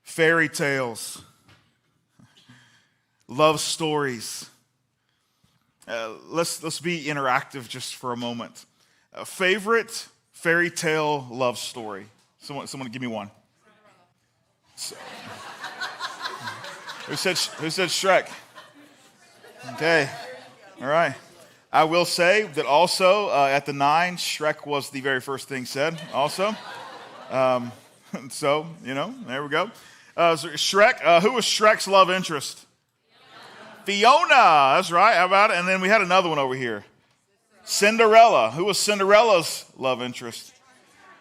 fairy tales, love stories. Let's be interactive just for a moment. A favorite fairy tale love story. Someone give me one. Who said Shrek? Okay, all right. I will say that also at the 9, Shrek was the very first thing said. Also, so there we go. So Shrek. Who was Shrek's love interest? Fiona. That's right. How about it? And then we had another one over here. Cinderella. Who was Cinderella's love interest?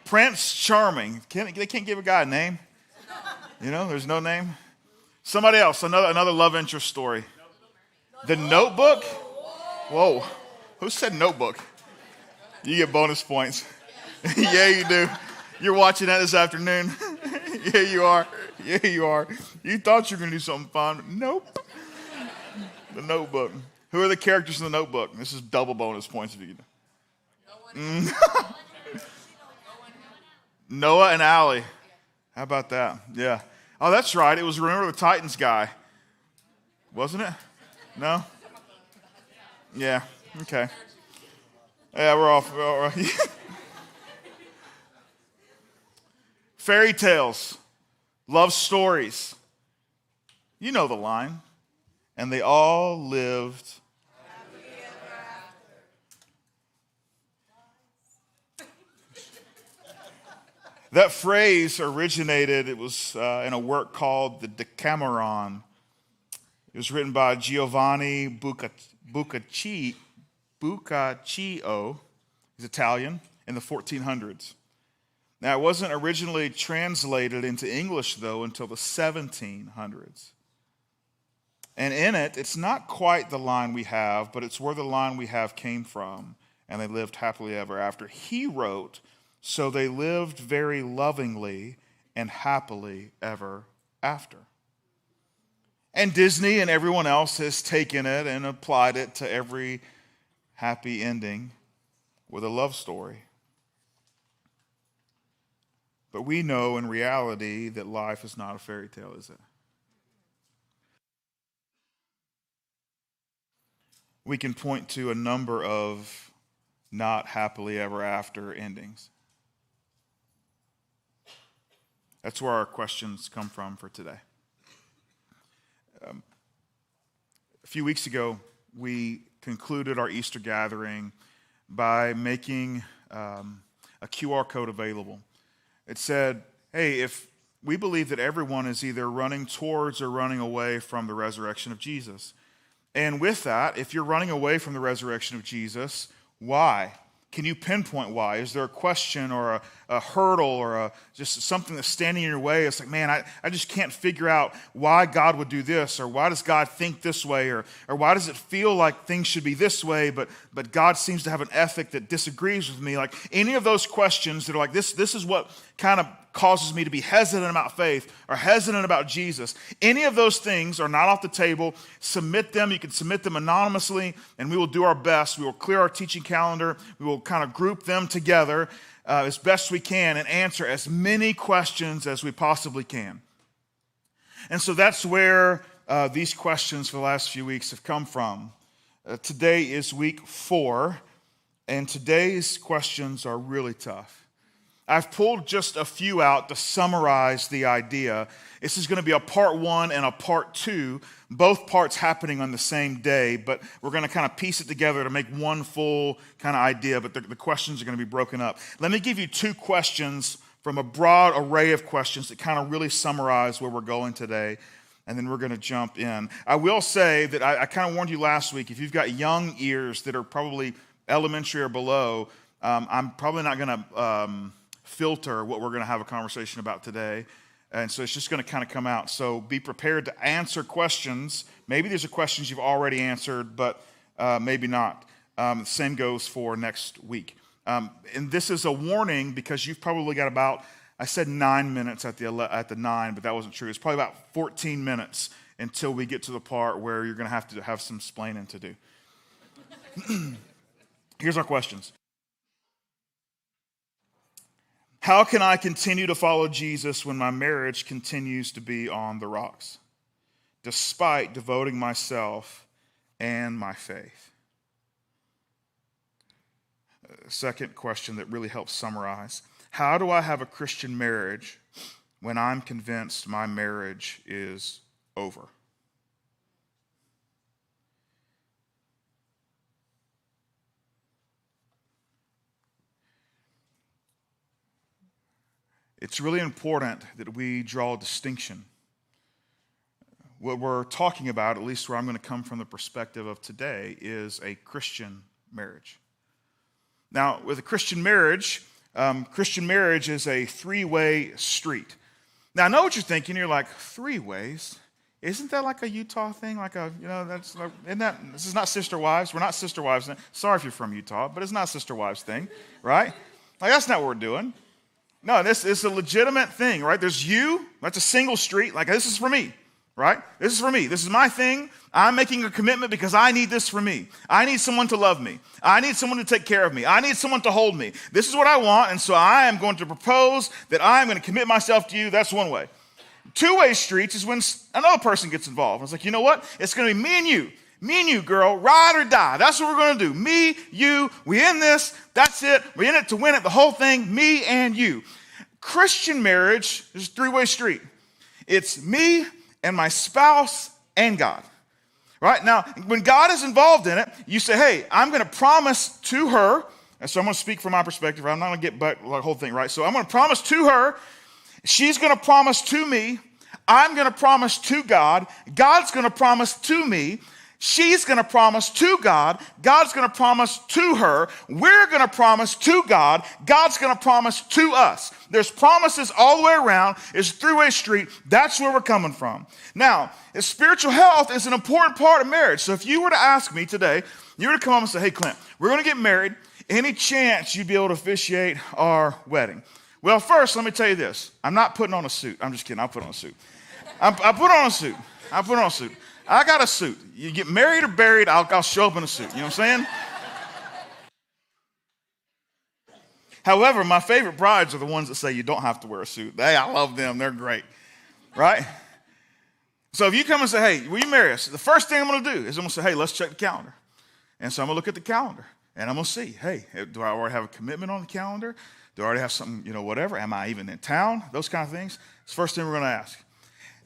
Prince Charming. They can't give a guy a name. There's no name. Somebody else. Another love interest story. The Notebook. Whoa. Who said Notebook? You get bonus points. Yeah, you do. You're watching that this afternoon. Yeah, you are. Yeah, you are. You thought you were going to do something fun. Nope. The Notebook. Who are the characters in the Notebook? This is double bonus points if you can. Noah and Allie. How about that? Yeah. Oh, that's right. It was Remember the Titans guy. Wasn't it? No? Yeah. Okay. Yeah, we're off. Fairy tales, love stories. You know the line. And they all lived happily ever after. That phrase originated, it was in a work called the Decameron. It was written by Giovanni Boccaccio. He's Italian, in the 1400s. Now, it wasn't originally translated into English, though, until the 1700s. And in it, it's not quite the line we have, but it's where the line we have came from, and they lived happily ever after. He wrote, so they lived very lovingly and happily ever after. And Disney and everyone else has taken it and applied it to every happy ending with a love story. But we know in reality that life is not a fairy tale, is it? We can point to a number of not happily ever after endings. That's where our questions come from for today. A few weeks ago, we concluded our Easter gathering by making a QR code available. It said, hey, if we believe that everyone is either running towards or running away from the resurrection of Jesus. And with that, if you're running away from the resurrection of Jesus, why? Can you pinpoint why? Is there a question or a hurdle or just something that's standing in your way? It's like, man, I just can't figure out why God would do this, or why does God think this way, or why does it feel like things should be this way, but God seems to have an ethic that disagrees with me. Like any of those questions that are like, this is what kind of causes me to be hesitant about faith or hesitant about Jesus. Any of those things are not off the table. Submit them. You can submit them anonymously, and we will do our best. We will clear our teaching calendar. We will kind of group them together as best we can and answer as many questions as we possibly can. And so that's where these questions for the last few weeks have come from. Today is week 4, and today's questions are really tough. I've pulled just a few out to summarize the idea. This is going to be a part 1 and a part 2, both parts happening on the same day, but we're going to kind of piece it together to make one full kind of idea, but the questions are going to be broken up. Let me give you 2 questions from a broad array of questions that kind of really summarize where we're going today, and then we're going to jump in. I will say that I kind of warned you last week, if you've got young ears that are probably elementary or below, I'm probably not going to filter what we're going to have a conversation about today. And so it's just going to kind of come out. So be prepared to answer questions. Maybe these are questions you've already answered, but maybe not. The same goes for next week. And this is a warning because you've probably got about, I said 9 minutes at the 9, but that wasn't true. It's probably about 14 minutes until we get to the part where you're going to have some splaining to do. Here's our questions. How can I continue to follow Jesus when my marriage continues to be on the rocks, despite devoting myself and my faith? Second question that really helps summarize. How do I have a Christian marriage when I'm convinced my marriage is over? It's really important that we draw a distinction. What we're talking about, at least where I'm going to come from the perspective of today, is a Christian marriage. Now, with a Christian marriage is a three-way street. Now, I know what you're thinking. You're like, three ways? Isn't that like a Utah thing? This is not sister wives. We're not sister wives. Sorry if you're from Utah, but it's not sister wives thing, right? Like, that's not what we're doing. No, this is a legitimate thing, right? There's you. That's a single street. Like, this is for me, right? This is for me. This is my thing. I'm making a commitment because I need this for me. I need someone to love me. I need someone to take care of me. I need someone to hold me. This is what I want, and so I am going to propose that I'm going to commit myself to you. That's one way. Two-way streets is when another person gets involved. It's like, you know what? It's going to be me and you. Me and you, girl, ride or die. That's what we're going to do. Me, you, we in this. That's it. We're in it to win it, the whole thing, me and you. Christian marriage is a three-way street. It's me and my spouse and God. Right? Now, when God is involved in it, you say, hey, I'm going to promise to her. And so I'm going to speak from my perspective. I'm not going to get back the whole thing, right? So I'm going to promise to her. She's going to promise to me. I'm going to promise to God. God's going to promise to me. She's going to promise to God. God's going to promise to her. We're going to promise to God. God's going to promise to us. There's promises all the way around. It's a three-way street. That's where we're coming from. Now, spiritual health is an important part of marriage. So if you were to ask me today, you were to come up and say, hey, Clint, we're going to get married. Any chance you'd be able to officiate our wedding? Well, first, let me tell you this. I'm not putting on a suit. I'm just kidding. I'll put on a suit. I put on a suit. I put on a suit. I got a suit. You get married or buried, I'll show up in a suit. You know what I'm saying? However, my favorite brides are the ones that say you don't have to wear a suit. Hey, I love them. They're great. Right? So if you come and say, hey, will you marry us? The first thing I'm going to do is I'm going to say, hey, let's check the calendar. And so I'm going to look at the calendar. And I'm going to see, hey, do I already have a commitment on the calendar? Do I already have something, whatever? Am I even in town? Those kind of things. It's the first thing we're going to ask.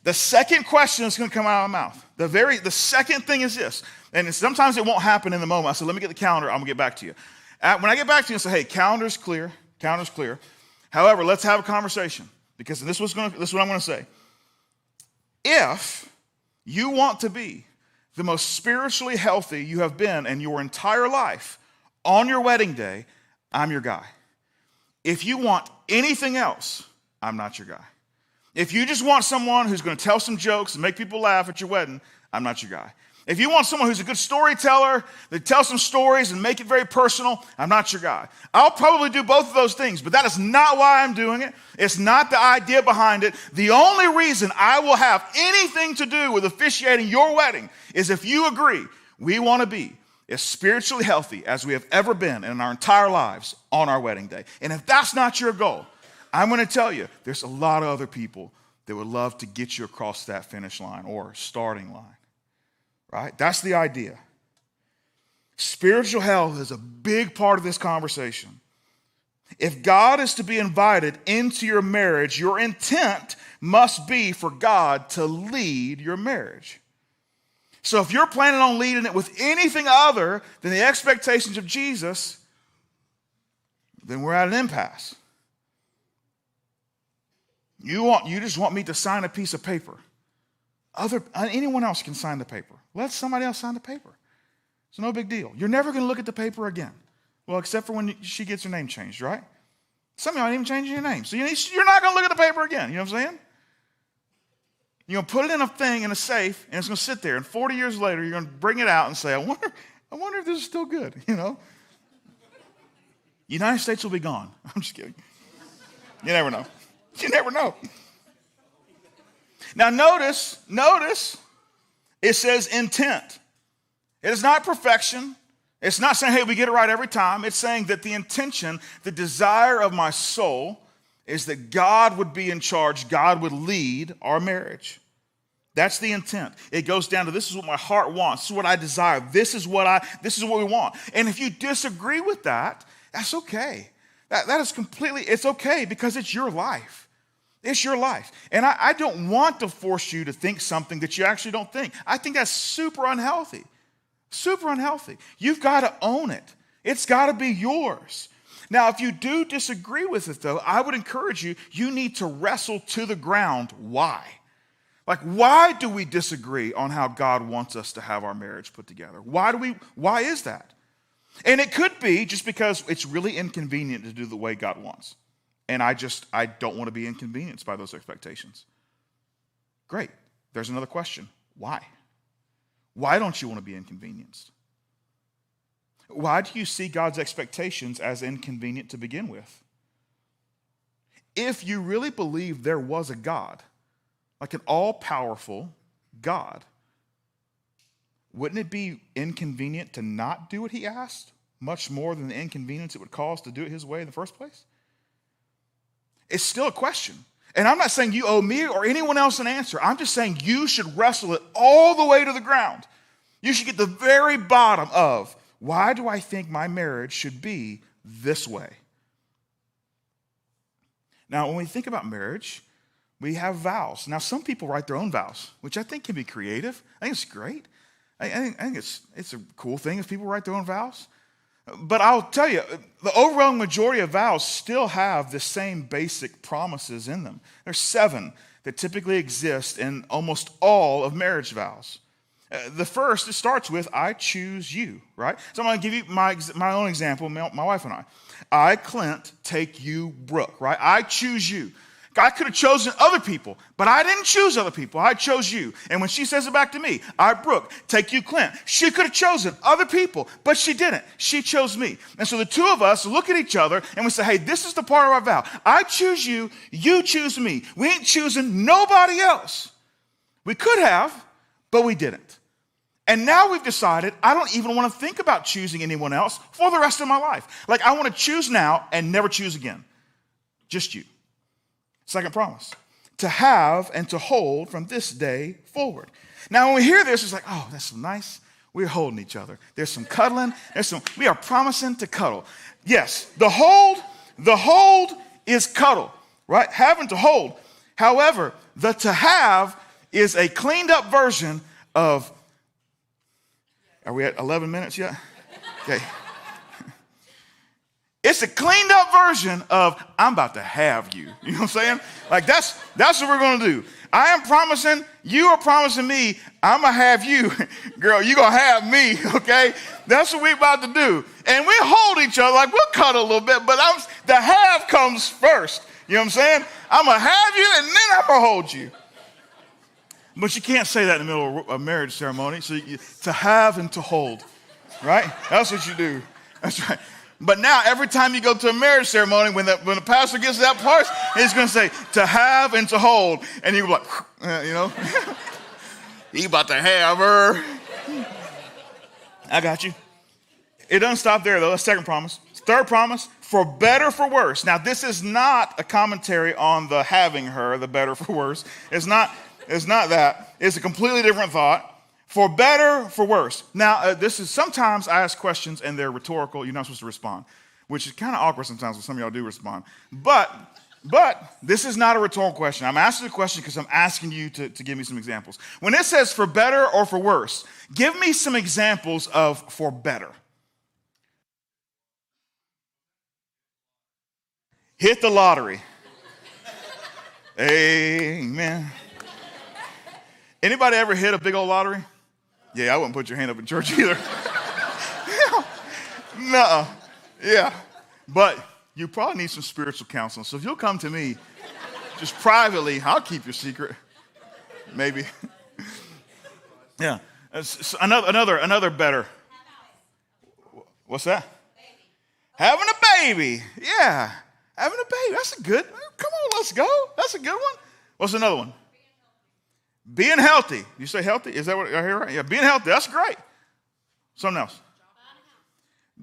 The second question that's going to come out of my mouth, the second thing is this, and sometimes it won't happen in the moment. I said, let me get the calendar. I'm going to get back to you. When I get back to you, I say, hey, calendar's clear. However, let's have a conversation because this is what I'm going to say. If you want to be the most spiritually healthy you have been in your entire life on your wedding day, I'm your guy. If you want anything else, I'm not your guy. If you just want someone who's going to tell some jokes and make people laugh at your wedding, I'm not your guy. If you want someone who's a good storyteller, that tells some stories and make it very personal, I'm not your guy. I'll probably do both of those things, but that is not why I'm doing it. It's not the idea behind it. The only reason I will have anything to do with officiating your wedding is if you agree we want to be as spiritually healthy as we have ever been in our entire lives on our wedding day. And if that's not your goal, I'm going to tell you, there's a lot of other people that would love to get you across that finish line or starting line, right? That's the idea. Spiritual health is a big part of this conversation. If God is to be invited into your marriage, your intent must be for God to lead your marriage. So if you're planning on leading it with anything other than the expectations of Jesus, then we're at an impasse. You just want me to sign a piece of paper. Anyone else can sign the paper. Let somebody else sign the paper. It's no big deal. You're never going to look at the paper again. Well, except for when she gets her name changed, right? Some of y'all ain't even changing your name. So you're not going to look at the paper again. You know what I'm saying? You're going to put it in a thing, in a safe, and it's going to sit there. And 40 years later, you're going to bring it out and say, I wonder if this is still good, United States will be gone. I'm just kidding. You never know. You never know. Now notice, it says intent. It is not perfection. It's not saying, hey, we get it right every time. It's saying that the intention, the desire of my soul is that God would be in charge. God would lead our marriage. That's the intent. It goes down to, this is what my heart wants. This is what I desire. This is what we want. And if you disagree with that, that's okay. That is completely, it's okay because it's your life. It's your life. And I don't want to force you to think something that you actually don't think. I think that's super unhealthy. Super unhealthy. You've got to own it. It's got to be yours. Now, if you do disagree with it, though, I would encourage you, you need to wrestle to the ground why. Like, why do we disagree on how God wants us to have our marriage put together? Why is that? And it could be just because it's really inconvenient to do the way God wants. And I don't want to be inconvenienced by those expectations. Great. There's another question. Why? Why don't you want to be inconvenienced? Why do you see God's expectations as inconvenient to begin with? If you really believe there was a God, like an all-powerful God, wouldn't it be inconvenient to not do what he asked, much more than the inconvenience it would cause to do it his way in the first place? It's still a question. And I'm not saying you owe me or anyone else an answer. I'm just saying you should wrestle it all the way to the ground. You should get the very bottom of, why do I think my marriage should be this way? Now, when we think about marriage, we have vows. Now, some people write their own vows, which I think can be creative. I think it's great. I think it's a cool thing if people write their own vows. But I'll tell you, the overwhelming majority of vows still have the same basic promises in them. There's 7 that typically exist in almost all of marriage vows. The first, it starts with, I choose you, right? So I'm going to give you my own example, my wife and I. I, Clint, take you, Brooke, right? I choose you. God could have chosen other people, but I didn't choose other people. I chose you. And when she says it back to me, I, Brooke, take you, Clint. She could have chosen other people, but she didn't. She chose me. And so the two of us look at each other and we say, hey, this is the part of our vow. I choose you, you choose me. We ain't choosing nobody else. We could have, but we didn't. And now we've decided I don't even want to think about choosing anyone else for the rest of my life. Like, I want to choose now and never choose again. Just you. Second promise, to have and to hold from this day forward. Now, when we hear this, it's like, oh, that's so nice. We're holding each other. There's some cuddling. We are promising to cuddle. Yes, the hold is cuddle, right? Having to hold. However, the to have is a cleaned up version of, are we at 11 minutes yet? Okay. It's a cleaned up version of, I'm about to have you. You know what I'm saying? Like, that's what we're going to do. I am promising, you are promising me, I'm going to have you. Girl, you're going to have me, okay? That's what we're about to do. And we hold each other, like, we'll cuddle a little bit, but the have comes first. You know what I'm saying? I'm going to have you, and then I'm going to hold you. But you can't say that in the middle of a marriage ceremony. So to have and to hold, right? That's what you do. That's right. But now, every time you go to a marriage ceremony, when the pastor gets to that part, he's going to say, to have and to hold. And you're like, you know, he about to have her. I got you. It doesn't stop there, though. That's second promise. Third promise, for better, for worse. Now, this is not a commentary on the having her, the better, for worse. It's not that. It's a completely different thought. For better, for worse. Now, this is, sometimes I ask questions and they're rhetorical. You're not supposed to respond, which is kind of awkward sometimes when some of y'all do respond. But this is not a rhetorical question. I'm asking the question because I'm asking you to give me some examples. When it says for better or for worse, give me some examples of for better. Hit the lottery. Amen. Anybody ever hit a big old lottery? Yeah, I wouldn't put your hand up in church either. No. Yeah. But you probably need some spiritual counseling. So if you'll come to me, just privately, I'll keep your secret. Maybe. Yeah. Another better. What's that? Baby. Having a baby. Yeah. Having a baby. That's a good. Come on, let's go. That's a good one. What's another one? Being healthy. You say healthy? Is that what I hear right? Yeah, being healthy. That's great. Something else.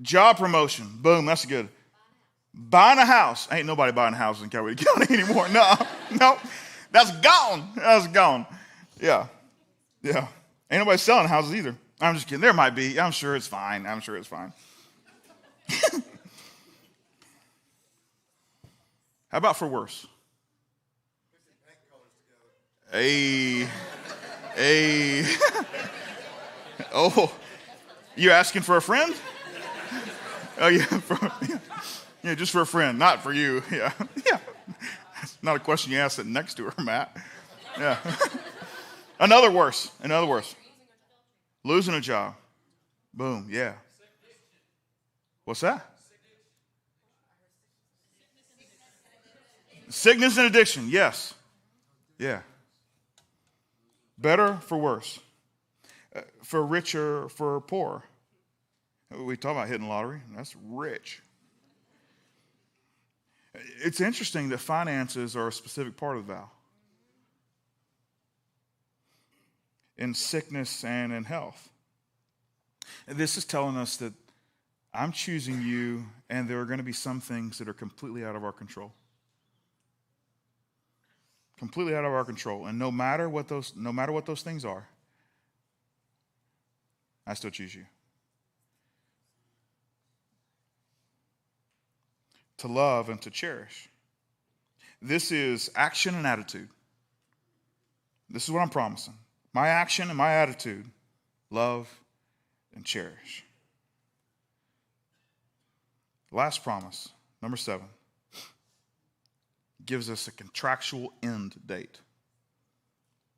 Job promotion. Boom, that's good. Buying a house. Ain't nobody buying houses in Coweta County anymore. No. That's gone. That's gone. Yeah. Ain't nobody selling houses either. I'm just kidding. There might be. I'm sure it's fine. How about for worse? Hey. Oh, you asking for a friend? Oh, yeah, just for a friend, not for you. Yeah. That's not a question you ask sitting next to her, Matt. Yeah. Another worse. Losing a job. Boom, yeah. What's that? Sickness and addiction, yes. Yeah. Better for worse. For richer, for poor. We talk about hitting lottery. That's rich. It's interesting that finances are a specific part of the vow. In sickness and in health. This is telling us that I'm choosing you, and there are going to be some things that are completely out of our control. Completely out of our control. And no matter what those things are, I still choose you. To love and to cherish. This is action and attitude. This is what I'm promising. My action and my attitude, love and cherish. Last promise, number 7, gives us a contractual end date.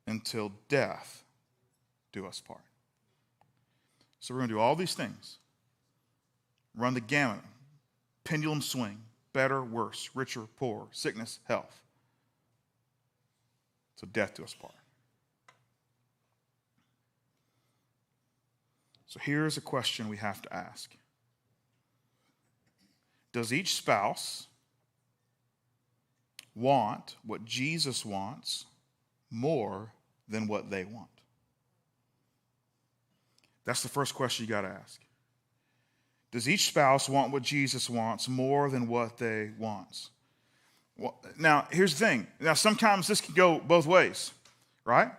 Until death do us part. So we're going to do all these things. Run the gamut. Pendulum swing. Better, worse, richer, poor, sickness, health. So death do us part. So here's a question we have to ask. Does each spouse want what Jesus wants more than what they want? That's the first question you got to ask. Does each spouse want what Jesus wants more than what they want? Well, now, here's the thing. Now, sometimes this can go both ways, right?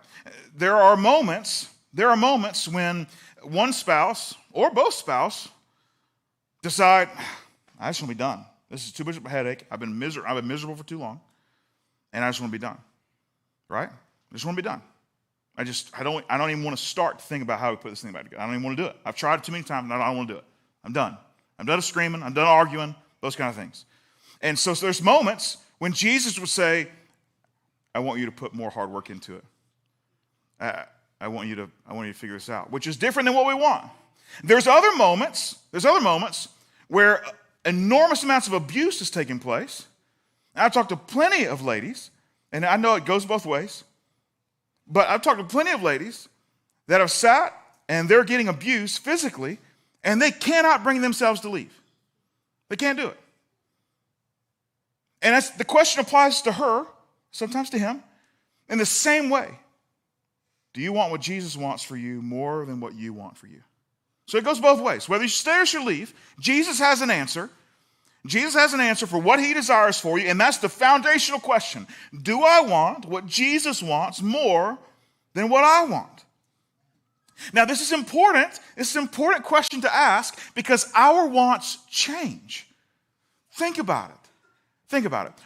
There are moments when one spouse or both spouse decide, I just want to be done. This is too much of a headache. I've been miserable for too long, and I just want to be done, right? I just want to be done. I don't even want to start to think about how we put this thing back together. I don't even want to do it. I've tried it too many times, and I don't want to do it. I'm done. I'm done screaming. I'm done arguing, those kind of things. And so there's moments when Jesus would say, I want you to put more hard work into it. I want you to figure this out, which is different than what we want. There's other moments where enormous amounts of abuse is taking place. And I've talked to plenty of ladies, and I know it goes both ways, but I've talked to plenty of ladies that have sat and they're getting abused physically, and they cannot bring themselves to leave. They can't do it. And the question applies to her, sometimes to him, in the same way. Do you want what Jesus wants for you more than what you want for you? So it goes both ways. Whether you stay or should leave, Jesus has an answer. Jesus has an answer for what he desires for you, and that's the foundational question. Do I want what Jesus wants more than what I want? Now, this is important. This is an important question to ask because our wants change. Think about it.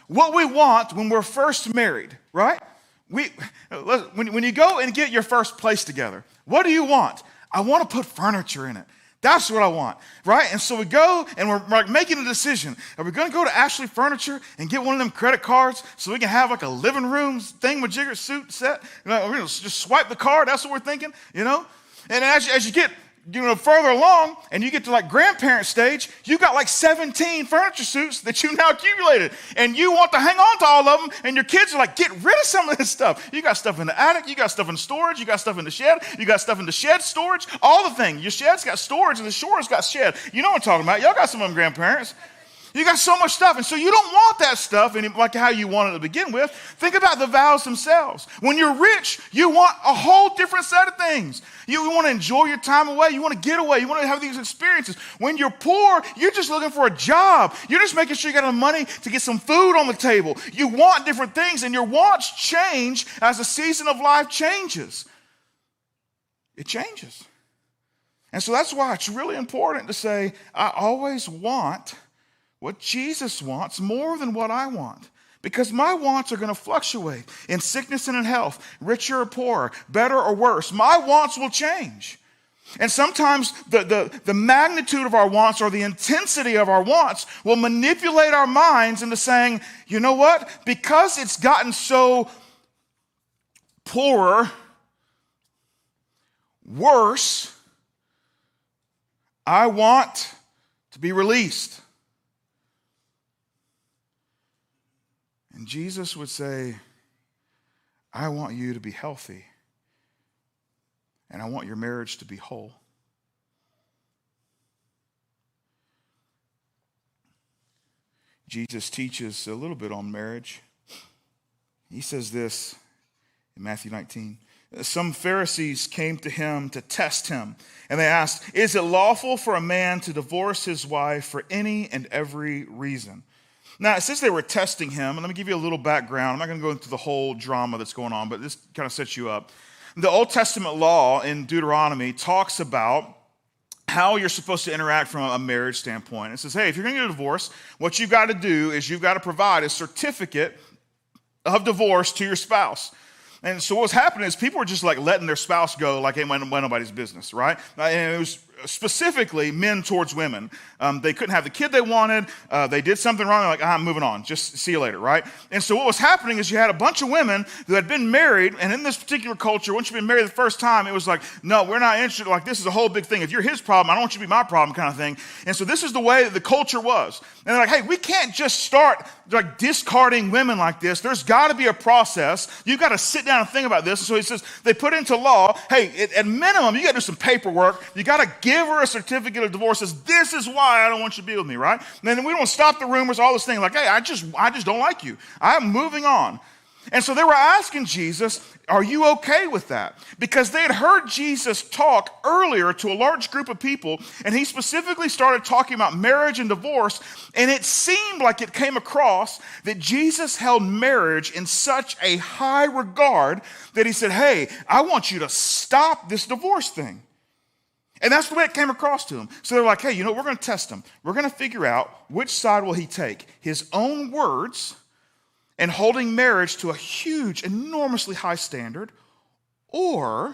What we want when we're first married, right? When you go and get your first place together, what do you want? I want to put furniture in it. That's what I want, right? And so we go and we're like making a decision. Are we going to go to Ashley Furniture and get one of them credit cards so we can have like a living room thingamajigger suit set? We're going to just swipe the card. That's what we're thinking, And as you get further along and you get to like grandparent stage, you got like 17 furniture suits that you now accumulated, and you want to hang on to all of them, and your kids are like, get rid of some of this stuff. You got stuff in the attic, you got stuff in storage, you got stuff in the shed, you got stuff in the shed storage, all the things. Your shed's got storage and the shore's got shed. You know what I'm talking about. Y'all got some of them grandparents. You got so much stuff, and so you don't want that stuff like how you wanted to begin with. Think about the vows themselves. When you're rich, you want a whole different set of things. You want to enjoy your time away. You want to get away. You want to have these experiences. When you're poor, you're just looking for a job. You're just making sure you got enough money to get some food on the table. You want different things, and your wants change as the season of life changes. It changes. And so that's why it's really important to say, I always want what Jesus wants more than what I want. Because my wants are going to fluctuate in sickness and in health, richer or poorer, better or worse. My wants will change. And sometimes the magnitude of our wants or the intensity of our wants will manipulate our minds into saying, you know what? Because it's gotten so poorer, worse, I want to be released. And Jesus would say, I want you to be healthy, and I want your marriage to be whole. Jesus teaches a little bit on marriage. He says this in Matthew 19. Some Pharisees came to him to test him, and they asked, is it lawful for a man to divorce his wife for any and every reason? Now, since they were testing him, and let me give you a little background. I'm not going to go into the whole drama that's going on, but this kind of sets you up. The Old Testament law in Deuteronomy talks about how you're supposed to interact from a marriage standpoint. It says, hey, if you're going to get a divorce, what you've got to do is you've got to provide a certificate of divorce to your spouse. And so what's happening is people were just like letting their spouse go like it went nobody's business, right? And it was specifically men towards women. They couldn't have the kid they wanted. They did something wrong. They're like, I'm moving on. Just see you later, right? And so what was happening is you had a bunch of women who had been married, and in this particular culture, once you've been married the first time, it was like, no, we're not interested. Like, this is a whole big thing. If you're his problem, I don't want you to be my problem kind of thing. And so this is the way that the culture was. And they're like, hey, we can't just start like discarding women like this. There's got to be a process. You've got to sit down and think about this. And so he says, they put into law, hey, at minimum, you got to do some paperwork. You got to give her a certificate of divorce. Says, this is why I don't want you to be with me, right? And then we don't stop the rumors, all this thing. Like, hey, I just don't like you. I'm moving on. And so they were asking Jesus, are you okay with that? Because they had heard Jesus talk earlier to a large group of people, and he specifically started talking about marriage and divorce, and it seemed like it came across that Jesus held marriage in such a high regard that he said, hey, I want you to stop this divorce thing. And that's the way it came across to him. So they're like, hey, we're going to test him. We're going to figure out which side will he take, his own words and holding marriage to a huge, enormously high standard, or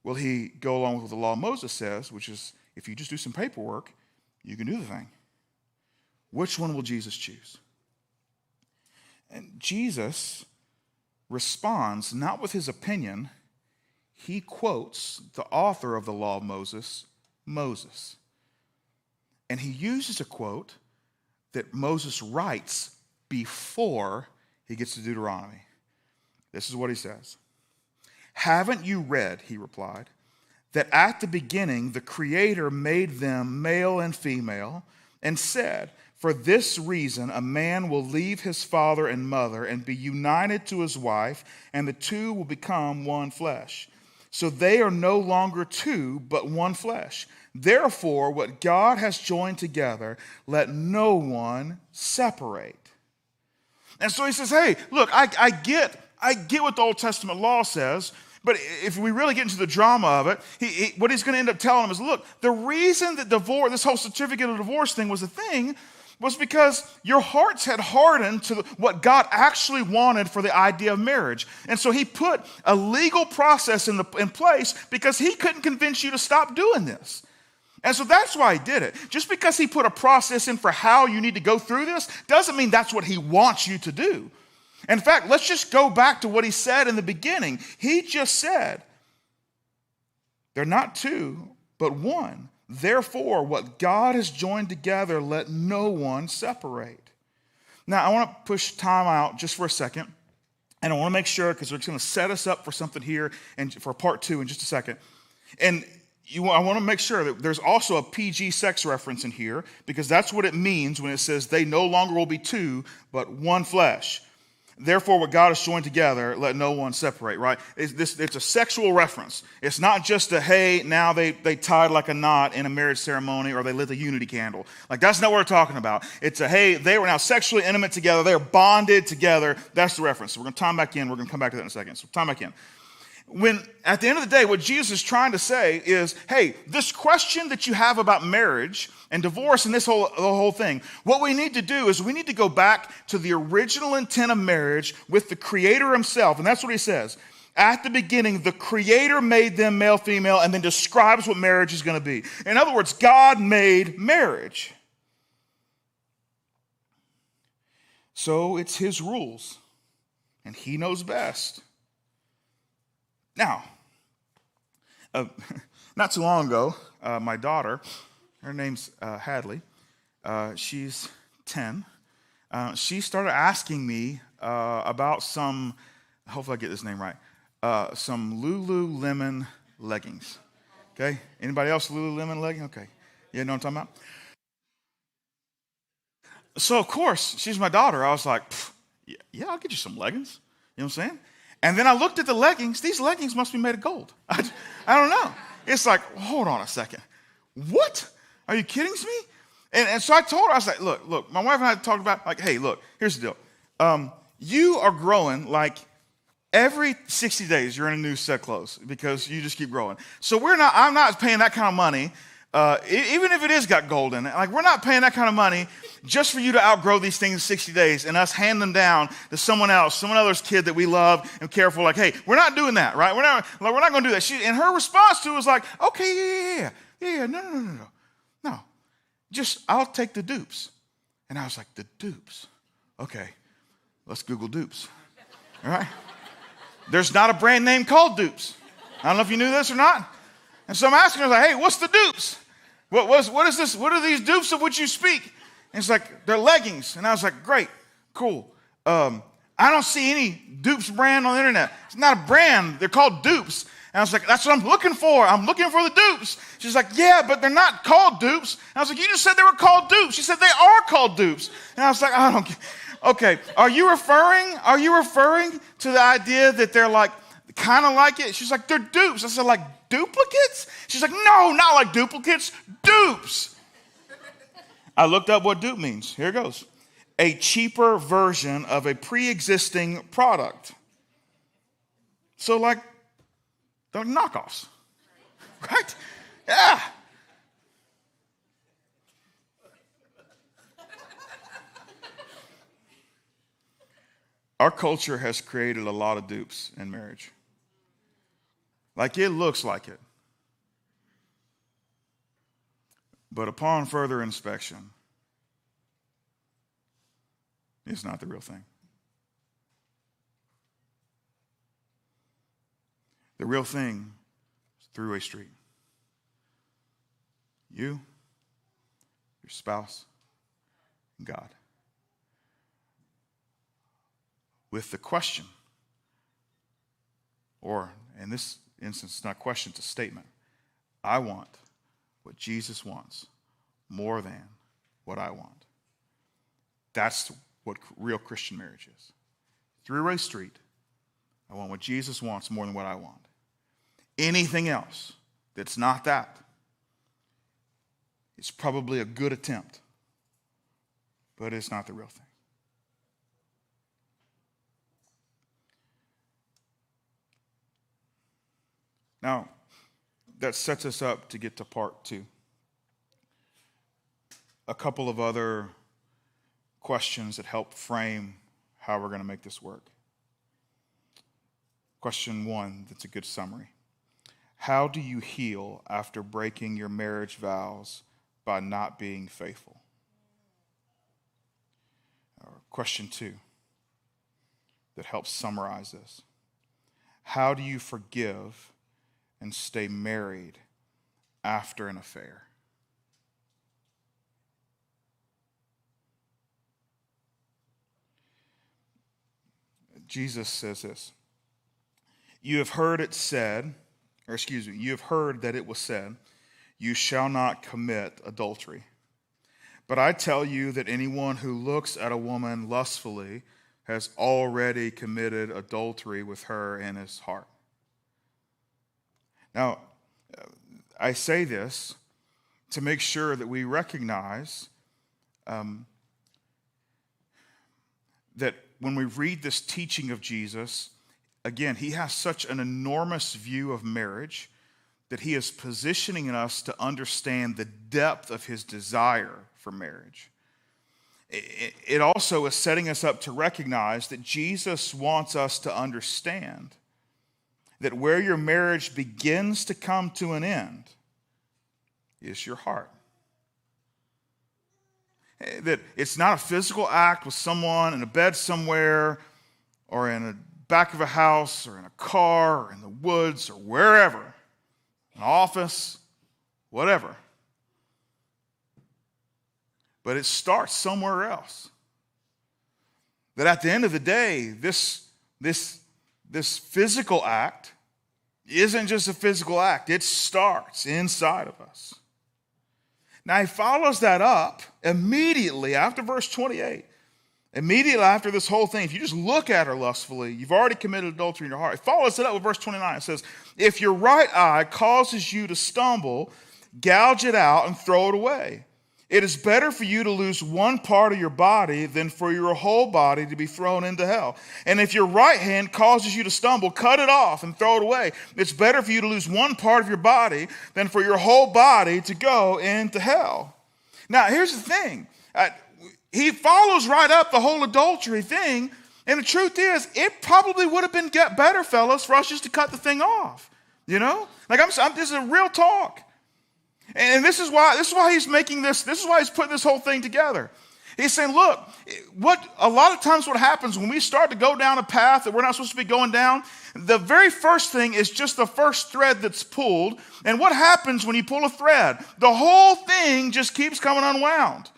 will he go along with what the law of Moses says, which is if you just do some paperwork, you can do the thing. Which one will Jesus choose? And Jesus responds not with his opinion. He quotes the author of the law of Moses, Moses. And he uses a quote that Moses writes before he gets to Deuteronomy. This is what he says. Haven't you read, he replied, that at the beginning the Creator made them male and female and said, for this reason a man will leave his father and mother and be united to his wife, and the two will become one flesh. So they are no longer two, but one flesh. Therefore, what God has joined together, let no one separate. And so he says, hey, look, I get what the Old Testament law says, but if we really get into the drama of it, what he's going to end up telling them is, look, the reason that this whole certificate of divorce thing was a thing was because your hearts had hardened to what God actually wanted for the idea of marriage. And so he put a legal process in place because he couldn't convince you to stop doing this. And so that's why he did it. Just because he put a process in for how you need to go through this doesn't mean that's what he wants you to do. In fact, let's just go back to what he said in the beginning. He just said, they're not two, but one. Therefore, what God has joined together, let no one separate. Now, I want to push time out just for a second. And I want to make sure, because we're just going to set us up for something here and for part two in just a second. And I want to make sure that there's also a PG sex reference in here, because that's what it means when it says they no longer will be two, but one flesh. Therefore, what God has joined together, let no one separate, right? It's a sexual reference. It's not just a, hey, now they tied like a knot in a marriage ceremony, or they lit the unity candle. Like, that's not what we're talking about. It's a, hey, they were now sexually intimate together. They are bonded together. That's the reference. So we're going to time back in. We're going to come back to that in a second. So time back in. When, at the end of the day, what Jesus is trying to say is, hey, this question that you have about marriage and divorce and the whole thing, what we need to do is we need to go back to the original intent of marriage with the Creator himself. And that's what he says. At the beginning, the Creator made them male, female, and then describes what marriage is going to be. In other words, God made marriage. So it's his rules, and he knows best. Now, not too long ago, my daughter, her name's Hadley, she's 10, she started asking me about some, hopefully I get this name right, some Lululemon leggings. Okay? Anybody else Lululemon leggings? Okay. You know what I'm talking about? So, of course, she's my daughter. I was like, yeah, I'll get you some leggings. You know what I'm saying? And then I looked at the leggings. These leggings must be made of gold. I don't know. It's like, hold on a second. What? Are you kidding me? And so I told her, I was like, look, my wife and I talked about, like, hey, look, here's the deal. You are growing like every 60 days you're in a new set of clothes because you just keep growing. So I'm not paying that kind of money, even if it is got gold in it. Like, we're not paying that kind of money just for you to outgrow these things in 60 days and us hand them down to someone else, someone other's kid that we love and care for. Like, hey, we're not doing that, right? We're not going to do that. And her response to it was like, okay, yeah, no. Just, I'll take the dupes. And I was like, the dupes? Okay, let's Google dupes, all right? There's not a brand name called dupes. I don't know if you knew this or not. And so I'm asking her, like, hey, what's the dupes? What is this? What are these dupes of which you speak? And it's like, they're leggings. And I was like, great, cool. I don't see any dupes brand on the internet. It's not a brand. They're called dupes. And I was like, that's what I'm looking for. I'm looking for the dupes. She's like, yeah, but they're not called dupes. And I was like, you just said they were called dupes. She said they are called dupes. And I was like, I don't get. Okay, are you referring to the idea that they're like kind of like it? She's like, they're dupes. I said, like duplicates? She's like, no, not like duplicates, dupes. I looked up what dupe means. Here it goes. A cheaper version of a pre-existing product. So like, they're knockoffs, right? Yeah. Our culture has created a lot of dupes in marriage. Like, it looks like it. But upon further inspection, it's not the real thing. The real thing is ThreeWay Street. You, your spouse, and God. With the question, or in this instance, it's not a question, it's a statement. I want what Jesus wants more than what I want. That's what real Christian marriage is. ThreeWay Street, I want what Jesus wants more than what I want. Anything else that's not that is probably a good attempt, but it's not the real thing. Now, that sets us up to get to part 2. A couple of other questions that help frame how we're going to make this work. Question 1, that's a good summary. How do you heal after breaking your marriage vows by not being faithful? Or question 2, that helps summarize this. How do you forgive and stay married after an affair? Jesus says this. You have heard it said, you have heard that it was said, you shall not commit adultery. But I tell you that anyone who looks at a woman lustfully has already committed adultery with her in his heart. Now, I say this to make sure that we recognize that when we read this teaching of Jesus, again, he has such an enormous view of marriage that he is positioning us to understand the depth of his desire for marriage. It also is setting us up to recognize that Jesus wants us to understand that where your marriage begins to come to an end is your heart. That it's not a physical act with someone in a bed somewhere or in the back of a house or in a car or in the woods or wherever, an office, whatever. But it starts somewhere else. That at the end of the day, this physical act isn't just a physical act. It starts inside of us. Now, he follows that up immediately after verse 28. Immediately after this whole thing, if you just look at her lustfully, you've already committed adultery in your heart. He follows it up with verse 29. It says, if your right eye causes you to stumble, gouge it out and throw it away. It is better for you to lose one part of your body than for your whole body to be thrown into hell. And if your right hand causes you to stumble, cut it off and throw it away. It's better for you to lose one part of your body than for your whole body to go into hell. Now, here's the thing. He follows right up the whole adultery thing. And the truth is, it probably would have been better, fellas, for us just to cut the thing off. You know? This is a real talk. And this is why he's making this is why he's putting this whole thing together. He's saying, look, a lot of times what happens when we start to go down a path that we're not supposed to be going down, the very first thing is just the first thread that's pulled. And what happens when you pull a thread? The whole thing just keeps coming unwound.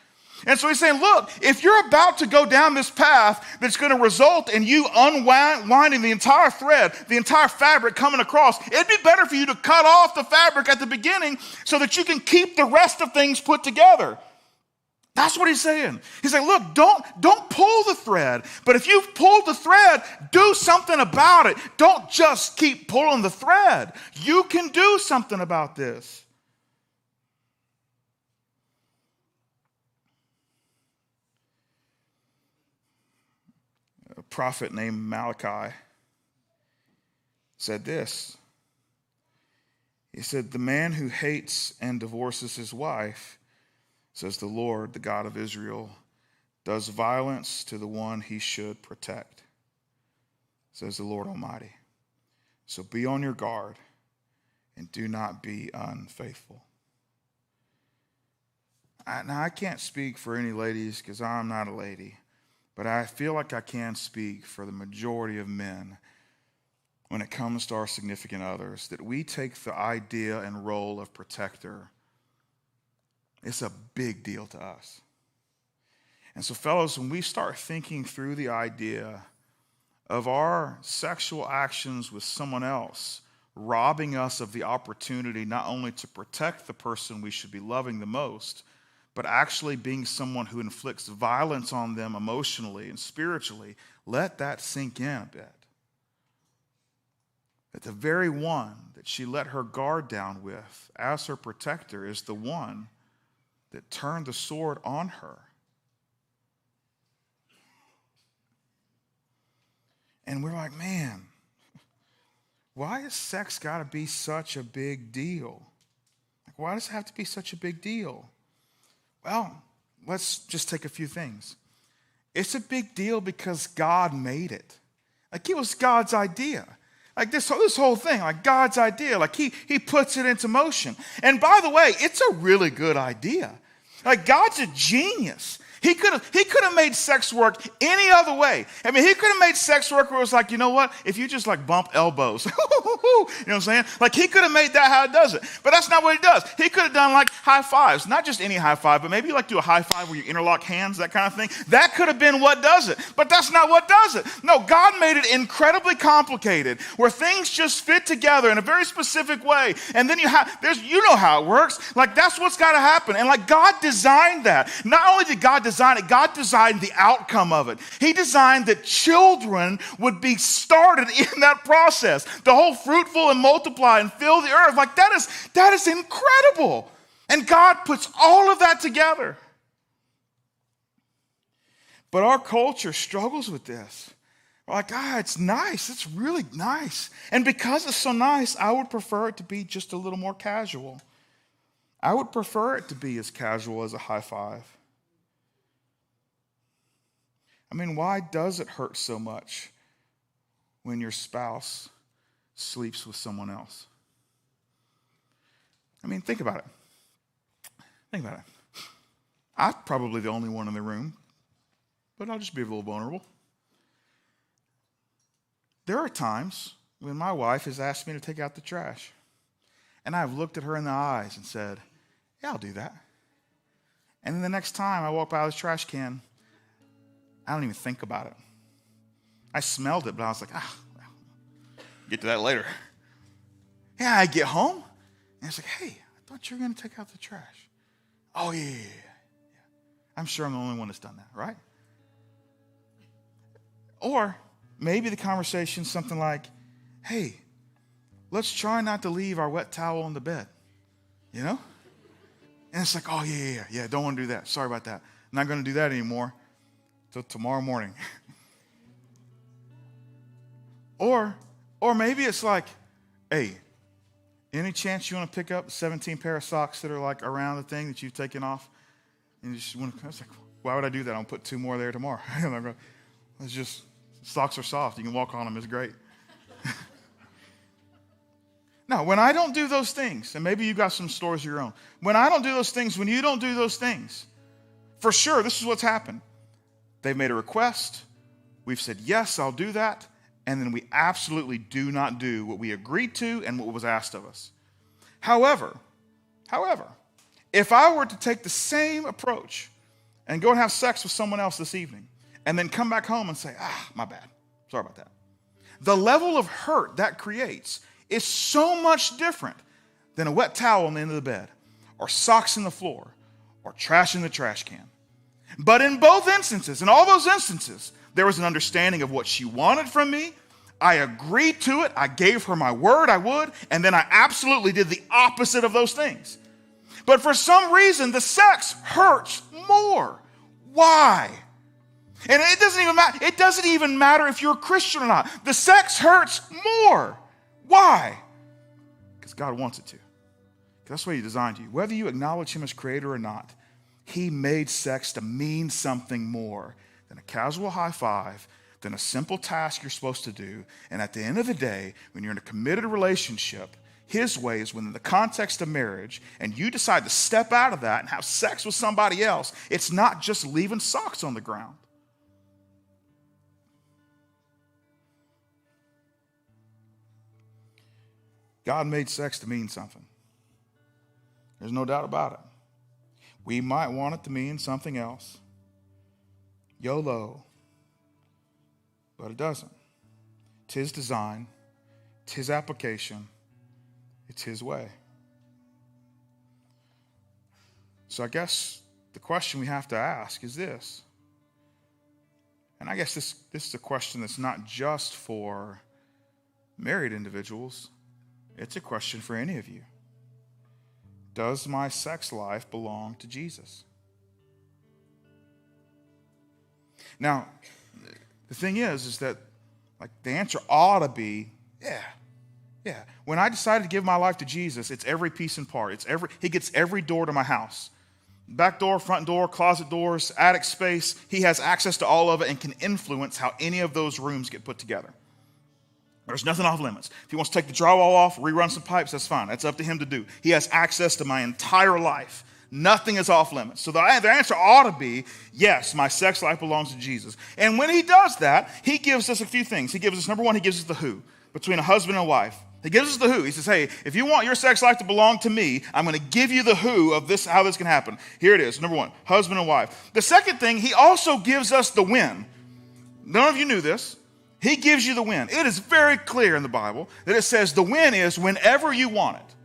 And so he's saying, look, if you're about to go down this path that's going to result in you unwinding the entire thread, the entire fabric coming across, it'd be better for you to cut off the fabric at the beginning so that you can keep the rest of things put together. That's what he's saying. He's saying, look, don't pull the thread. But if you've pulled the thread, do something about it. Don't just keep pulling the thread. You can do something about this. A prophet named Malachi said this. He said, the man who hates and divorces his wife, says the Lord, the God of Israel, does violence to the one he should protect, says the Lord Almighty. So be on your guard and do not be unfaithful. Now, I can't speak for any ladies because I'm not a lady. But I feel like I can speak for the majority of men when it comes to our significant others, that we take the idea and role of protector. It's a big deal to us. And so, fellows, when we start thinking through the idea of our sexual actions with someone else robbing us of the opportunity not only to protect the person we should be loving the most, but actually being someone who inflicts violence on them emotionally and spiritually, let that sink in a bit. That the very one that she let her guard down with as her protector is the one that turned the sword on her. And we're like, man, why has sex got to be such a big deal? Like, why does it have to be such a big deal? Well, let's just take a few things. It's a big deal because God made it. Like, it was God's idea. Like this whole thing, like God's idea. Like he puts it into motion. And by the way, it's a really good idea. Like, God's a genius. He could have made sex work any other way. I mean, he could have made sex work where it was like, you know what? If you just like bump elbows, you know what I'm saying? Like he could have made that how it does it. But that's not what he does. He could have done like high fives. Not just any high five, but maybe like do a high five where you interlock hands, that kind of thing. That could have been what does it. But that's not what does it. No, God made it incredibly complicated where things just fit together in a very specific way. And then you know how it works. Like that's what's got to happen. And like God designed that. Not only did God design it, God designed the outcome of it. He designed that children would be started in that process. The whole fruitful and multiply and fill the earth. Like that is incredible. And God puts all of that together. But our culture struggles with this. We're like, it's nice. It's really nice. And because it's so nice, I would prefer it to be just a little more casual. I would prefer it to be as casual as a high five. I mean, why does it hurt so much when your spouse sleeps with someone else? I mean, think about it. Think about it. I'm probably the only one in the room, but I'll just be a little vulnerable. There are times when my wife has asked me to take out the trash, and I've looked at her in the eyes and said, yeah, I'll do that. And then the next time I walk by this trash can, I don't even think about it. I smelled it, but I was like, get to that later. Yeah, I get home, and it's like, hey, I thought you were going to take out the trash. Oh, yeah. I'm sure I'm the only one that's done that, right? Or maybe the conversation's something like, hey, let's try not to leave our wet towel on the bed, you know? And it's like, oh, yeah, don't want to do that. Sorry about that. I'm not going to do that anymore till tomorrow morning. Or maybe it's like, hey, any chance you want to pick up 17 pair of socks that are like around the thing that you've taken off? And you just want to, it's like, why would I do that? I'll put 2 more there tomorrow. It's just, socks are soft. You can walk on them. It's great. Now, when I don't do those things, and maybe you got some stories of your own. When I don't do those things, when you don't do those things, for sure, this is what's happened. They've made a request. We've said, yes, I'll do that. And then we absolutely do not do what we agreed to and what was asked of us. However, if I were to take the same approach and go and have sex with someone else this evening and then come back home and say, my bad, sorry about that. The level of hurt that creates is so much different than a wet towel on the end of the bed or socks in the floor or trash in the trash can. But in both instances, in all those instances, there was an understanding of what she wanted from me. I agreed to it. I gave her my word I would. And then I absolutely did the opposite of those things. But for some reason, the sex hurts more. Why? And it doesn't even matter. It doesn't even matter if you're a Christian or not. The sex hurts more. Why? Because God wants it to. That's why he designed you. Whether you acknowledge him as creator or not, he made sex to mean something more than a casual high five, than a simple task you're supposed to do. And at the end of the day, when you're in a committed relationship, his way is within the context of marriage, and you decide to step out of that and have sex with somebody else, it's not just leaving socks on the ground. God made sex to mean something. There's no doubt about it. We might want it to mean something else. YOLO. But it doesn't. It's his design. It's his application. It's his way. So I guess the question we have to ask is this. And I guess this is a question that's not just for married individuals. It's a question for any of you. Does my sex life belong to Jesus? Now, the thing is that like the answer ought to be, yeah. When I decided to give my life to Jesus, it's every piece and part. He gets every door to my house. Back door, front door, closet doors, attic space. He has access to all of it and can influence how any of those rooms get put together. There's nothing off limits. If he wants to take the drywall off, rerun some pipes, that's fine. That's up to him to do. He has access to my entire life. Nothing is off limits. So the answer ought to be, yes, my sex life belongs to Jesus. And when he does that, he gives us a few things. He gives us, number one, he gives us the who, between a husband and a wife. He gives us the who. He says, hey, if you want your sex life to belong to me, I'm going to give you the who of this, how this can happen. Here it is, number one, husband and wife. The second thing, he also gives us the when. None of you knew this. He gives you the when. It is very clear in the Bible that it says the when is whenever you want it.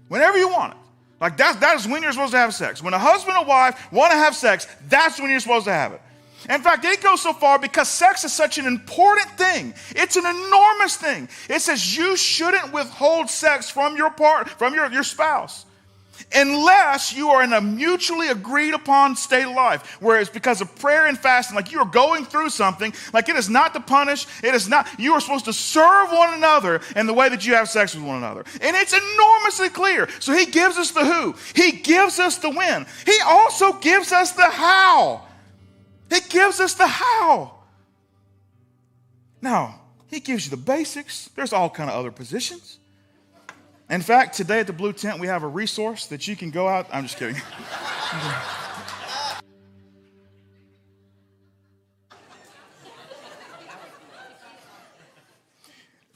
Whenever you want it. Like that is when you're supposed to have sex. When a husband and wife want to have sex, that's when you're supposed to have it. In fact, it goes so far because sex is such an important thing. It's an enormous thing. It says you shouldn't withhold sex from your your spouse unless you are in a mutually agreed upon state of life, where it's because of prayer and fasting, like you are going through something, like it is not to punish, it is not, you are supposed to serve one another in the way that you have sex with one another. And it's enormously clear. So he gives us the who. He gives us the when. He also gives us the how. He gives us the how. Now, he gives you the basics. There's all kind of other positions. In fact, today at the Blue Tent, we have a resource that you can go out. I'm just kidding.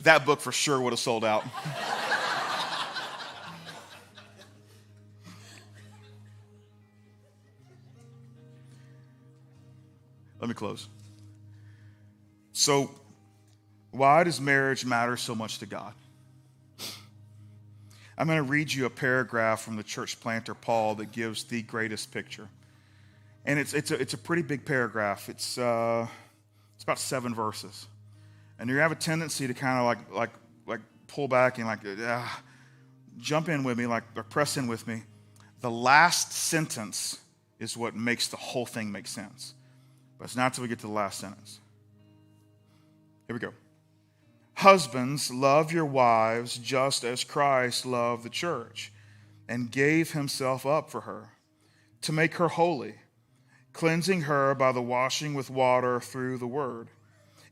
That book for sure would have sold out. Let me close. So, why does marriage matter so much to God? I'm going to read you a paragraph from the church planter Paul that gives the greatest picture. And it's a pretty big paragraph. It's about 7 verses. And you have a tendency to kind of like pull back and jump in with me, or press in with me. The last sentence is what makes the whole thing make sense. But it's not until we get to the last sentence. Here we go. Husbands, love your wives just as Christ loved the church and gave himself up for her, to make her holy, cleansing her by the washing with water through the word,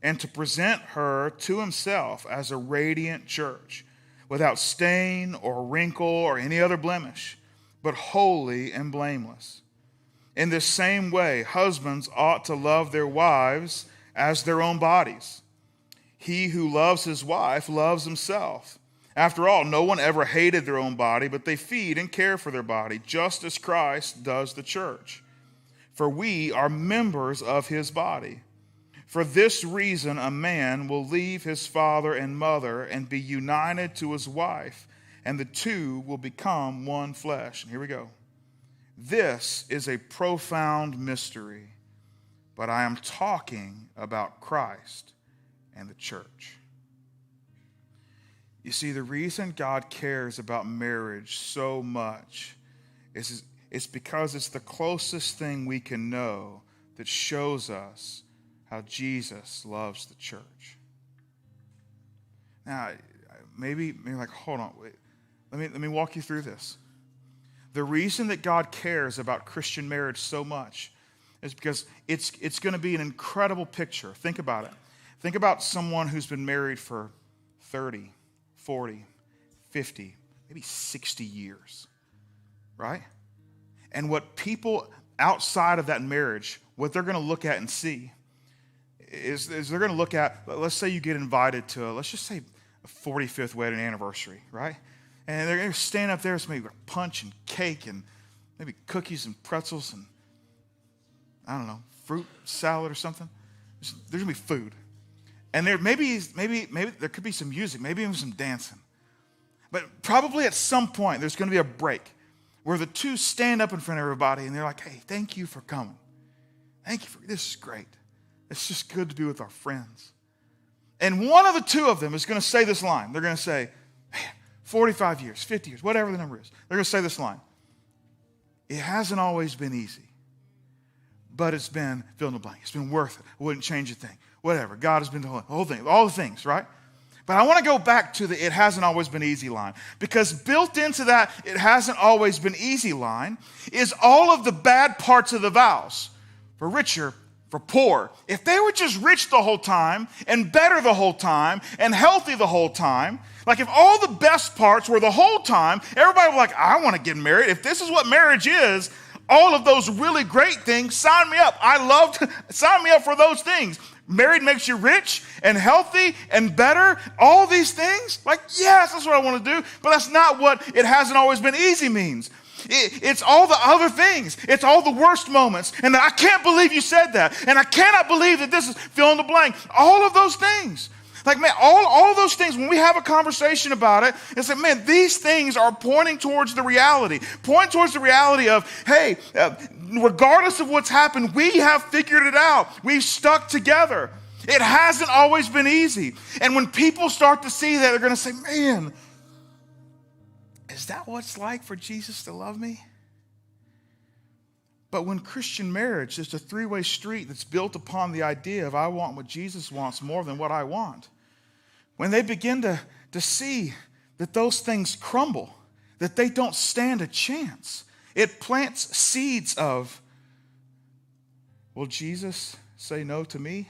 and to present her to himself as a radiant church, without stain or wrinkle or any other blemish, but holy and blameless. In this same way, husbands ought to love their wives as their own bodies. He who loves his wife loves himself. After all, no one ever hated their own body, but they feed and care for their body, just as Christ does the church. For we are members of his body. For this reason, a man will leave his father and mother and be united to his wife, and the two will become one flesh. And here we go. This is a profound mystery, but I am talking about Christ and the church. You see, the reason God cares about marriage so much is because it's the closest thing we can know that shows us how Jesus loves the church. Now, maybe hold on, wait. Let me walk you through this. The reason that God cares about Christian marriage so much is because it's going to be an incredible picture. Think about it. Think about someone who's been married for 30, 40, 50, maybe 60 years, right? And what people outside of that marriage, what they're going to look at and see is they're going to look at, let's say you get invited to, let's just say a 45th wedding anniversary, right? And they're going to stand up there, it's maybe punch and cake and maybe cookies and pretzels and, I don't know, fruit salad or something. There's going to be food. And there maybe there could be some music, maybe even some dancing. But probably at some point there's going to be a break where the two stand up in front of everybody and they're like, hey, thank you for coming. This is great. It's just good to be with our friends. And one of the two of them is going to say this line. They're going to say, man, 45 years, 50 years, whatever the number is. They're going to say this line. It hasn't always been easy, but it's been, fill in the blank. It's been worth it. I wouldn't change a thing. Whatever. God has been the whole thing, all the things, right? But I want to go back to the it hasn't always been easy line, because built into that it hasn't always been easy line is all of the bad parts of the vows. For richer, for poor. If they were just rich the whole time and better the whole time and healthy the whole time, like if all the best parts were the whole time, everybody was like, I want to get married. If this is what marriage is, all of those really great things, sign me up. Sign me up for those things. Married makes you rich and healthy and better. All these things, like, yes, that's what I want to do. But that's not what it hasn't always been easy means. It's all the other things. It's all the worst moments. And I can't believe you said that. And I cannot believe that this is fill in the blank. All of those things. Like, man, all those things, when we have a conversation about it, it's like, man, these things are pointing towards the reality. Pointing towards the reality of, hey, regardless of what's happened, we have figured it out. We've stuck together. It hasn't always been easy. And when people start to see that, they're going to say, man, is that what it's like for Jesus to love me? But when Christian marriage is a three-way street that's built upon the idea of I want what Jesus wants more than what I want, when they begin to see that those things crumble, that they don't stand a chance, it plants seeds of, will Jesus say no to me?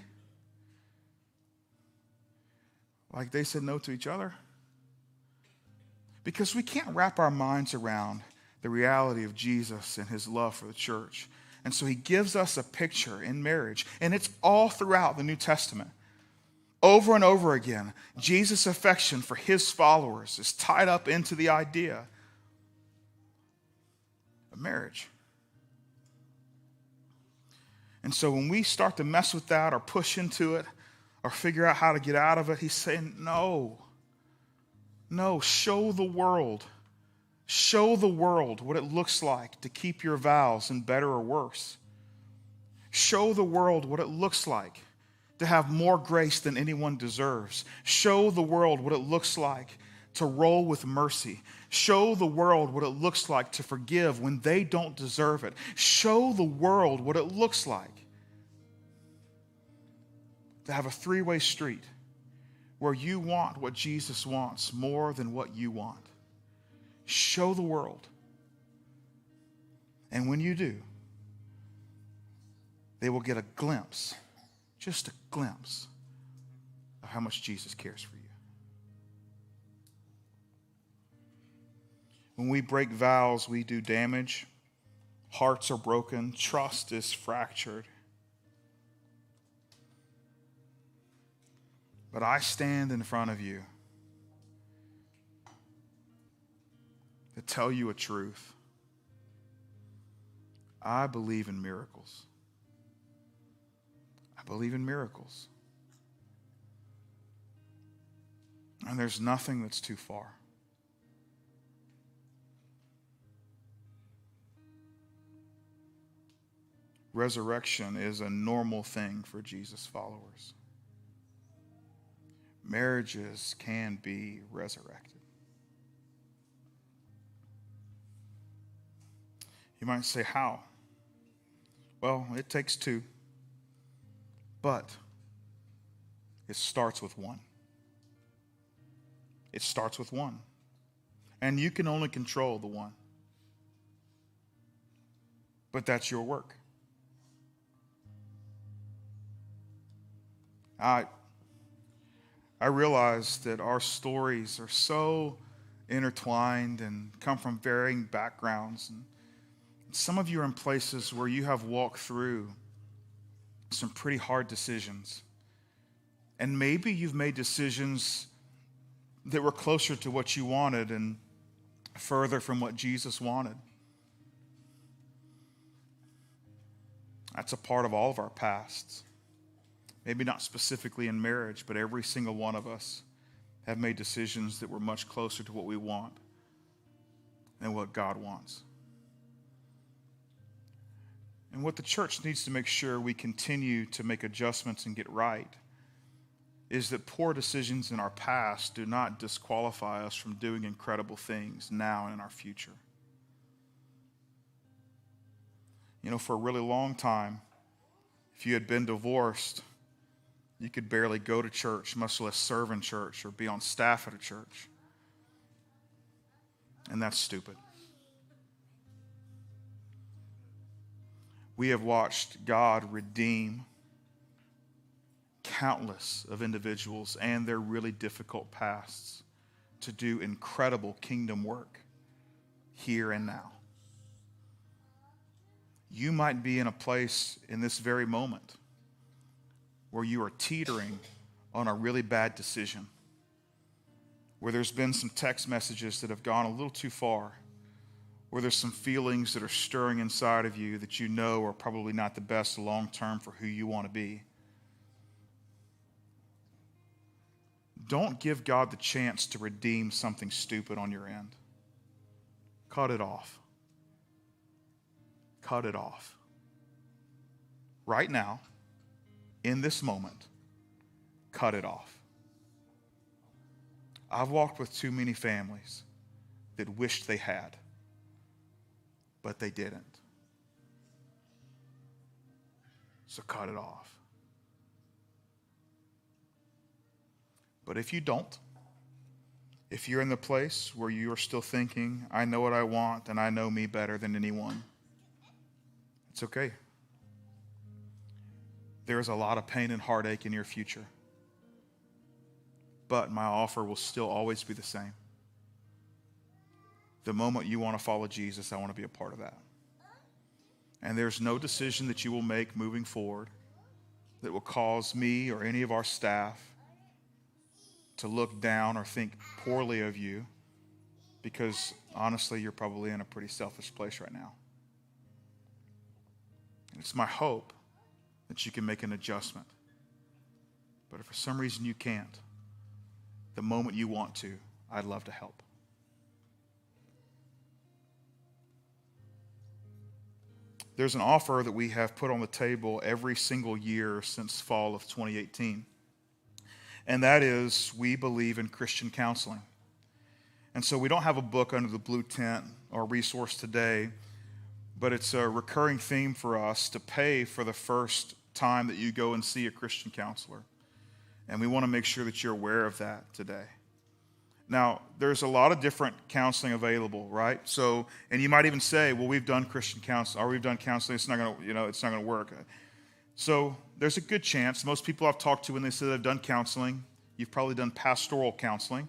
Like they said no to each other? Because we can't wrap our minds around the reality of Jesus and his love for the church. And so he gives us a picture in marriage, and it's all throughout the New Testament. Over and over again, Jesus' affection for his followers is tied up into the idea of marriage. And so when we start to mess with that or push into it or figure out how to get out of it, he's saying, no, show the world what it looks like to keep your vows in better or worse. Show the world what it looks like to have more grace than anyone deserves. Show the world what it looks like to roll with mercy. Show the world what it looks like to forgive when they don't deserve it. Show the world what it looks like to have a three-way street where you want what Jesus wants more than what you want. Show the world. And when you do, they will get a glimpse, just a glimpse, of how much Jesus cares for you. When we break vows, we do damage. Hearts are broken. Trust is fractured. But I stand in front of you to tell you a truth. I believe in miracles. I believe in miracles. And there's nothing that's too far. Resurrection is a normal thing for Jesus' followers. Marriages can be resurrected. You might say, how? Well, it takes two, but it starts with one. It starts with one. And you can only control the one. But that's your work. I realize that our stories are so intertwined and come from varying backgrounds. And some of you are in places where you have walked through some pretty hard decisions. And maybe you've made decisions that were closer to what you wanted and further from what Jesus wanted. That's a part of all of our pasts. Maybe not specifically in marriage, but every single one of us have made decisions that were much closer to what we want than what God wants. And what the church needs to make sure we continue to make adjustments and get right is that poor decisions in our past do not disqualify us from doing incredible things now and in our future. You know, for a really long time, if you had been divorced, you could barely go to church, much less serve in church or be on staff at a church. And that's stupid. We have watched God redeem countless of individuals and their really difficult pasts to do incredible kingdom work here and now. You might be in a place in this very moment where you are teetering on a really bad decision, where there's been some text messages that have gone a little too far, where there's some feelings that are stirring inside of you that you know are probably not the best long-term for who you want to be. Don't give God the chance to redeem something stupid on your end. Cut it off. Cut it off. Right now, in this moment, cut it off. I've walked with too many families that wished they had, but they didn't. So cut it off. But if you don't, if you're in the place where you are still thinking, I know what I want and I know me better than anyone, it's okay. There is a lot of pain and heartache in your future. But my offer will still always be the same. The moment you want to follow Jesus, I want to be a part of that. And there's no decision that you will make moving forward that will cause me or any of our staff to look down or think poorly of you, because honestly, you're probably in a pretty selfish place right now. And it's my hope that you can make an adjustment. But if for some reason you can't, the moment you want to, I'd love to help. There's an offer that we have put on the table every single year since fall of 2018. And that is, we believe in Christian counseling. And so we don't have a book under the blue tent or resource today, but it's a recurring theme for us to pay for the first time that you go and see a Christian counselor. And we want to make sure that you're aware of that today. Now, there's a lot of different counseling available, right? So, and you might even say, well, we've done Christian counseling, or we've done counseling, it's not going to, it's not going to work. So there's a good chance, most people I've talked to when they say they've done counseling, you've probably done pastoral counseling.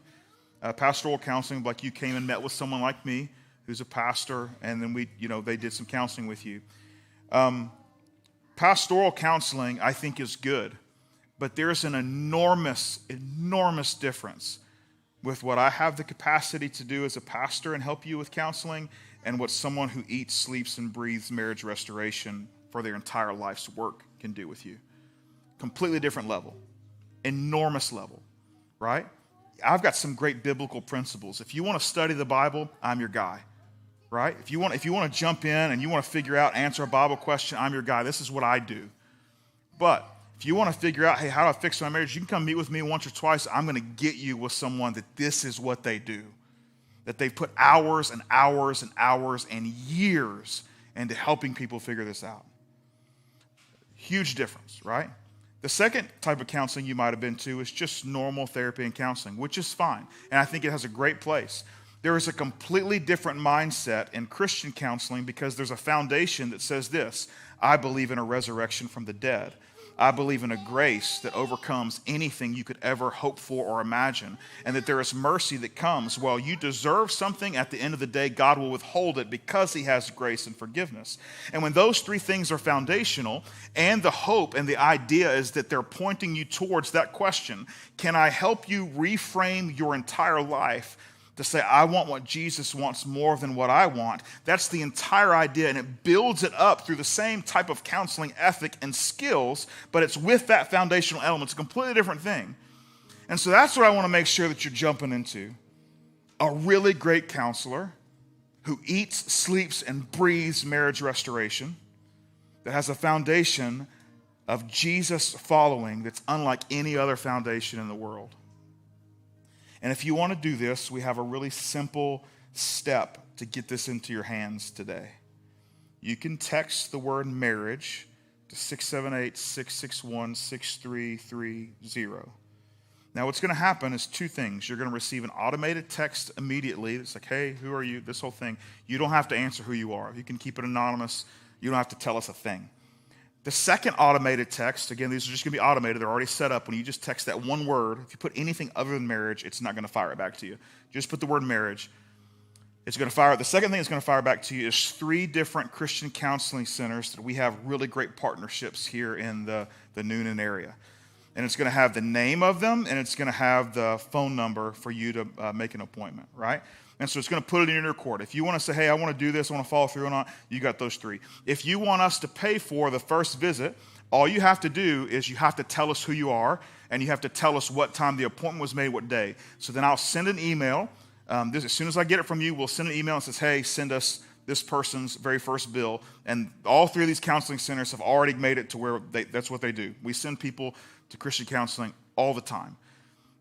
Pastoral counseling, like you came and met with someone like me, who's a pastor, and then they did some counseling with you. Pastoral counseling, I think, is good, but there's an enormous, enormous difference with what I have the capacity to do as a pastor and help you with counseling, and what someone who eats, sleeps, and breathes marriage restoration for their entire life's work can do with you. Completely different level. Enormous level, right? I've got some great biblical principles. If you want to study the Bible, I'm your guy, right? If you want to jump in and you want to figure out, answer a Bible question, I'm your guy. This is what I do. But if you want to figure out, hey, how do I fix my marriage? You can come meet with me once or twice. I'm going to get you with someone that this is what they do, that they've put hours and hours and hours and years into helping people figure this out. Huge difference, right? The second type of counseling you might have been to is just normal therapy and counseling, which is fine. And I think it has a great place. There is a completely different mindset in Christian counseling because there's a foundation that says this: I believe in a resurrection from the dead. I believe in a grace that overcomes anything you could ever hope for or imagine, and that there is mercy that comes. While you deserve something, at the end of the day, God will withhold it because he has grace and forgiveness. And when those three things are foundational, and the hope and the idea is that they're pointing you towards that question, can I help you reframe your entire life to say, I want what Jesus wants more than what I want? That's the entire idea, and it builds it up through the same type of counseling ethic and skills, but it's with that foundational element. It's a completely different thing. And so that's what I want to make sure that you're jumping into. A really great counselor who eats, sleeps, and breathes marriage restoration, that has a foundation of Jesus following that's unlike any other foundation in the world. And if you want to do this, we have a really simple step to get this into your hands today. You can text the word marriage to 678-661-6330. Now, what's going to happen is two things. You're going to receive an automated text immediately. It's like, hey, who are you? This whole thing. You don't have to answer who you are. You can keep it anonymous. You don't have to tell us a thing. The second automated text, again, these are just going to be automated. They're already set up. When you just text that one word, if you put anything other than marriage, it's not going to fire it back to you. Just put the word marriage. It's going to fire. The second thing it's going to fire back to you is 3 different Christian counseling centers that we have really great partnerships here in the Noonan area. And it's going to have the name of them, and it's going to have the phone number for you to make an appointment, right? And so it's going to put it in your court. If you want to say, hey, I want to do this, I want to follow through on it, you got those 3. If you want us to pay for the first visit, all you have to do is you have to tell us who you are, and you have to tell us what time the appointment was made, what day. So then I'll send an email. As soon as I get it from you, we'll send an email and says, hey, send us this person's very first bill. And all 3 of these counseling centers have already made it to where that's what they do. We send people to Christian counseling all the time.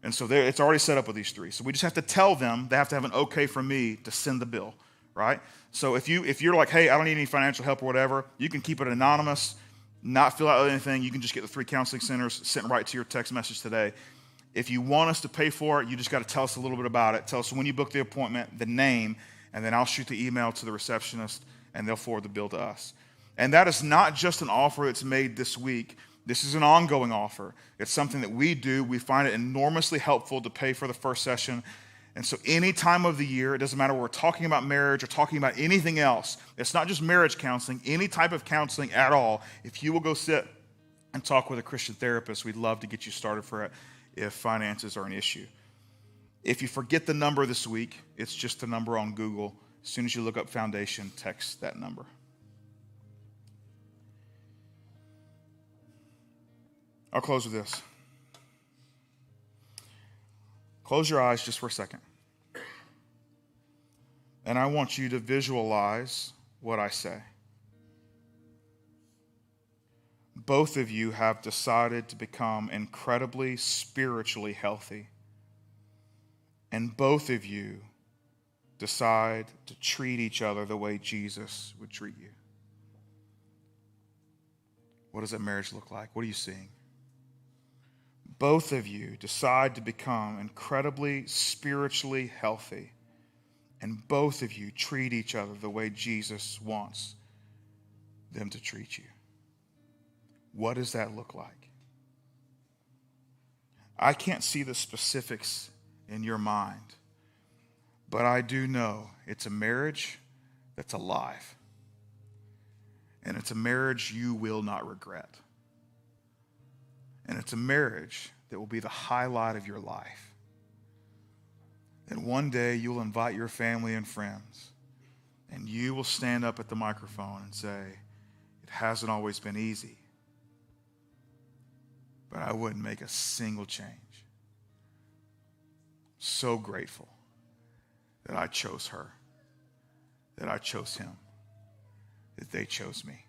And so it's already set up with these 3. So we just have to tell them, they have to have an okay from me to send the bill, right? So if you're like, hey, I don't need any financial help or whatever, you can keep it anonymous, not fill out anything. You can just get the 3 counseling centers sent right to your text message today. If you want us to pay for it, you just got to tell us a little bit about it. Tell us when you book the appointment, the name, and then I'll shoot the email to the receptionist, and they'll forward the bill to us. And that is not just an offer that's made this week. This is an ongoing offer. It's something that we do. We find it enormously helpful to pay for the first session. And so any time of the year, it doesn't matter whether we're talking about marriage or talking about anything else. It's not just marriage counseling, any type of counseling at all. If you will go sit and talk with a Christian therapist, we'd love to get you started for it if finances are an issue. If you forget the number this week, it's just the number on Google. As soon as you look up Foundation, text that number. I'll close with this. Close your eyes just for a second. And I want you to visualize what I say. Both of you have decided to become incredibly spiritually healthy. And both of you decide to treat each other the way Jesus would treat you. What does that marriage look like? What are you seeing? Both of you decide to become incredibly spiritually healthy, and both of you treat each other the way Jesus wants them to treat you. What does that look like? I can't see the specifics in your mind, but I do know it's a marriage that's alive, and it's a marriage you will not regret. And it's a marriage that will be the highlight of your life. And one day you'll invite your family and friends, and you will stand up at the microphone and say, it hasn't always been easy, but I wouldn't make a single change. So grateful that I chose her, that I chose him, that they chose me.